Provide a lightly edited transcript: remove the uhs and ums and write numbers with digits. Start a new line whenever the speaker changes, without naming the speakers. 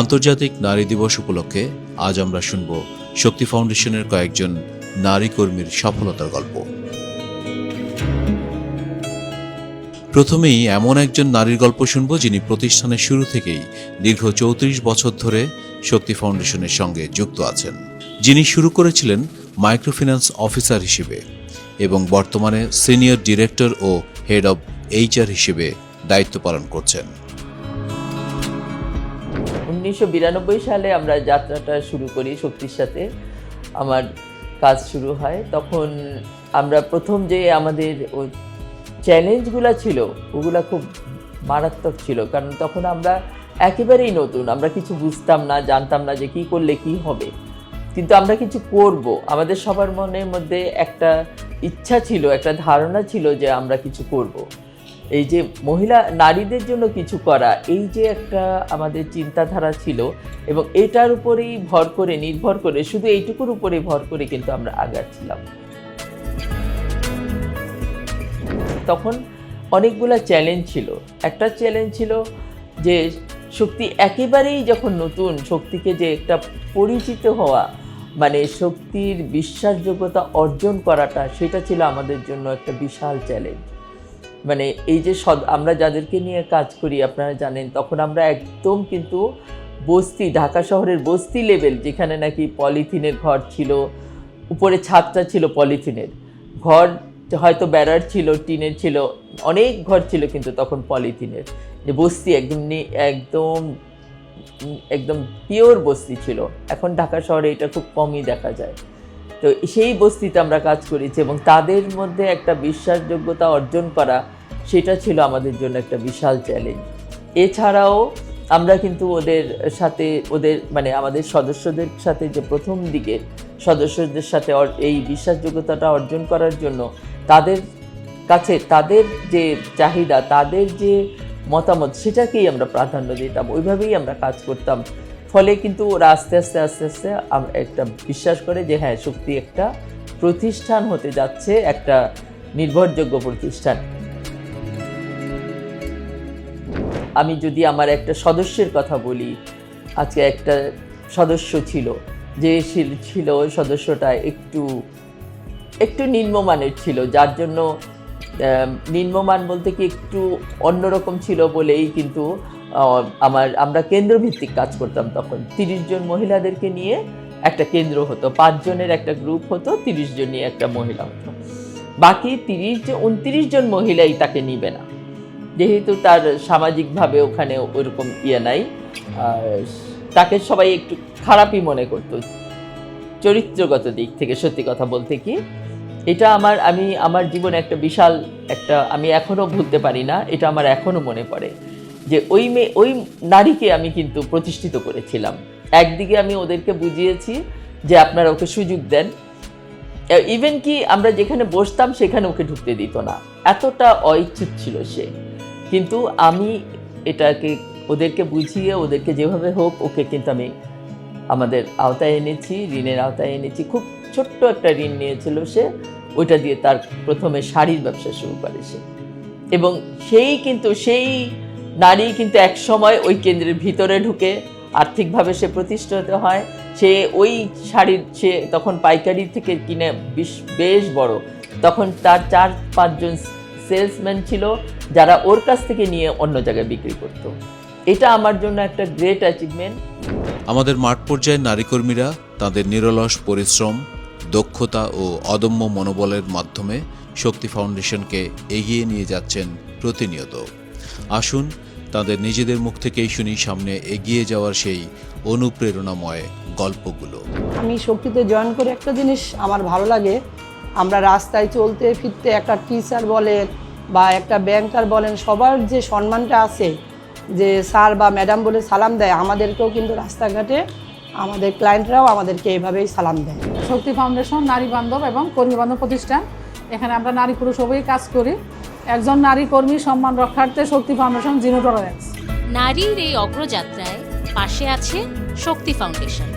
আন্তর্জাতিক নারী দিবস উপলক্ষে আজ আমরা শুনব শক্তি ফাউন্ডেশনের কয়েকজন নারী কর্মীর সফলতার গল্প। প্রথমেই এমন একজন নারীর গল্প শুনব যিনি প্রতিষ্ঠানের শুরু থেকেই দীর্ঘ ৩৪ বছর ধরে শক্তি ফাউন্ডেশনের সঙ্গে যুক্ত আছেন, যিনি শুরু করেছিলেন মাইক্রোফিন্যান্স অফিসার হিসেবে এবং বর্তমানে সিনিয়র ডিরেক্টর ও হেড অব HR হিসেবে দায়িত্ব পালন করছেন।
1992 সালে আমরা যাত্রাটা শুরু করি শক্তির সাথে, আমার কাজ শুরু হয়। তখন আমরা প্রথম যে আমাদের ওই চ্যালেঞ্জগুলো ছিল ওগুলো খুব মারাত্মক ছিল, কারণ তখন আমরা একেবারেই নতুন, আমরা কিছু বুঝতাম না, জানতাম না যে কী করলে কি হবে, কিন্তু আমরা কিছু করব। আমাদের সবার মনের মধ্যে একটা ইচ্ছা ছিল, একটা ধারণা ছিল যে আমরা কিছু করব। এই যে নারীদের জন্য কিছু করা, এই যে একটা আমাদের চিন্তাধারা ছিল, এবং এটার উপরেই নির্ভর করে শুধু এইটুকুর উপরে ভর করে কিন্তু আমরা আগাচ্ছিলাম। তখন অনেকগুলো চ্যালেঞ্জ ছিল। একটা চ্যালেঞ্জ ছিল যে শক্তি একেবারেই যখন নতুন, শক্তিকে যে একটা পরিচিত হওয়া, মানে শক্তির বিশ্বাসযোগ্যতা অর্জন করাটা, সেটা ছিল আমাদের জন্য একটা বিশাল চ্যালেঞ্জ। মানে এই যে আমরা যাদেরকে নিয়ে কাজ করি আপনারা জানেন, তখন আমরা একদম কিন্তু বস্তি, ঢাকা শহরের বস্তি লেভেল, যেখানে নাকি পলিথিনের ঘর ছিল, উপরে ছাদটা ছিল পলিথিনের ঘর, হয়তো বেড়ার ছিল, টিনের ছিল, অনেক ঘর ছিল, কিন্তু তখন পলিথিনের যে বস্তি, একদম পিওর বস্তি ছিল। এখন ঢাকা শহরে এটা খুব কমই দেখা যায়। তো সেই বস্তিতে আমরা কাজ করেছি এবং তাদের মধ্যে একটা বিশ্বাসযোগ্যতা অর্জন করা, সেটা ছিল আমাদের জন্য একটা বিশাল চ্যালেঞ্জ। এছাড়াও আমরা কিন্তু ওদের মানে আমাদের সদস্যদের সাথে, যে প্রথম দিকে সদস্যদের সাথে এই বিশ্বাসযোগ্যতাটা অর্জন করার জন্য তাদের কাছে তাদের যে চাহিদা, তাদের যে মতামত, সেটাকেই আমরা প্রাধান্য দিতাম, ওইভাবেই আমরা কাজ করতাম। ফলে কিন্তু ওরা আস্তে আস্তে একটা বিশ্বাস করে যে হ্যাঁ, শক্তি একটা প্রতিষ্ঠান হতে যাচ্ছে, একটা নির্ভরযোগ্য প্রতিষ্ঠান। আমি যদি আমার একটা সদস্যের কথা বলি, আজকে একটা সদস্য ছিল, যে ছিল সদস্যটা একটু নিম্নমানের ছিল, যার জন্য নিম্নমান বলতে কি একটু অন্যরকম ছিল বলেই কিন্তু আমরা কেন্দ্রভিত্তিক কাজ করতাম। তখন 30 জন মহিলাদেরকে নিয়ে একটা কেন্দ্র হতো, 5 জনের একটা গ্রুপ হতো, 30 জন নিয়ে একটা মহিলা হতো। বাকি 29 জন মহিলাই তাকে নিবে না, যেহেতু তার সামাজিকভাবে ওখানে ওইরকম নাই, তাকে সবাই একটু খারাপই মনে করতো চরিত্রগত দিক থেকে। সত্যি কথা বলতে কি, এটা আমার জীবনে একটা বিশাল আমি এখনও ভুলতে পারি না, এটা আমার এখনও মনে পড়ে যে ওই নারীকে আমি কিন্তু প্রতিষ্ঠিত করেছিলাম। একদিকে আমি ওদেরকে বুঝিয়েছি যে আপনারা ওকে সুযোগ দেন, ইভেন কি আমরা যেখানে বসতাম সেখানে ওকে ঢুকতে দিত না, এতটা অইচ্ছুক ছিল সে। কিন্তু আমি এটাকে ওদেরকে বুঝিয়ে, ওদেরকে যেভাবে হোক, ওকে কিন্তু আমি আমাদের আওতায় এনেছি, ঋণের আওতায় এনেছি। খুব ছোট্ট একটা ঋণ নিয়েছিল সে, ওইটা দিয়ে তার প্রথমে শাড়ির ব্যবসা শুরু করে সে। এবং সেই নারী কিন্তু এক সময় ওই কেন্দ্রের ভিতরে ঢুকে আর্থিকভাবে সে প্রতিষ্ঠিত হয়। ওই সে তখন পাইকারি থেকে কিনে বেশ বড়, তখন তার 4-5 জন সেলসম্যান ছিল, যারা ওর কাছ থেকে নিয়ে অন্য জায়গায় বিক্রি করত। এটা আমার জন্য একটা গ্রেট অ্যাচিভমেন্ট।
আমাদের মাঠ পর্যায়ের নারী কর্মীরা তাদের নিরলস পরিশ্রম, দক্ষতা ও অদম্য মনোবলের মাধ্যমে শক্তি ফাউন্ডেশনকে এগিয়ে নিয়ে যাচ্ছেন প্রতিনিয়ত। আসুন তাদের নিজেদের মুখ থেকেই শুনি সামনে এগিয়ে যাওয়ার সেই অনুপ্রেরণাময় গল্পগুলো।
আমি শক্তিতে জয়েন করে একটা জিনিস আমার ভালো লাগে, আমরা রাস্তায় চলতে ফিরতে একটা টিচার বলেন বা একটা ব্যাংকার বলেন, সবার যে সম্মানটা আছে, যে স্যার বা ম্যাডাম বলে সালাম দেয়, আমাদেরকেও কিন্তু রাস্তাঘাটে আমাদের ক্লায়েন্টরাও আমাদেরকে এইভাবেই সালাম দেয়।
শক্তি ফাউন্ডেশন নারী বান্ধব এবং কর্মী বান্ধব প্রতিষ্ঠান। এখানে আমরা নারী পুরুষ উভয়ই কাজ করি। একজন নারী কর্মী সম্মান রক্ষার্থে শক্তি ফাউন্ডেশন জিরো টলারেন্স।
নারীর এই অগ্রযাত্রায় পাশে আছে শক্তি ফাউন্ডেশন।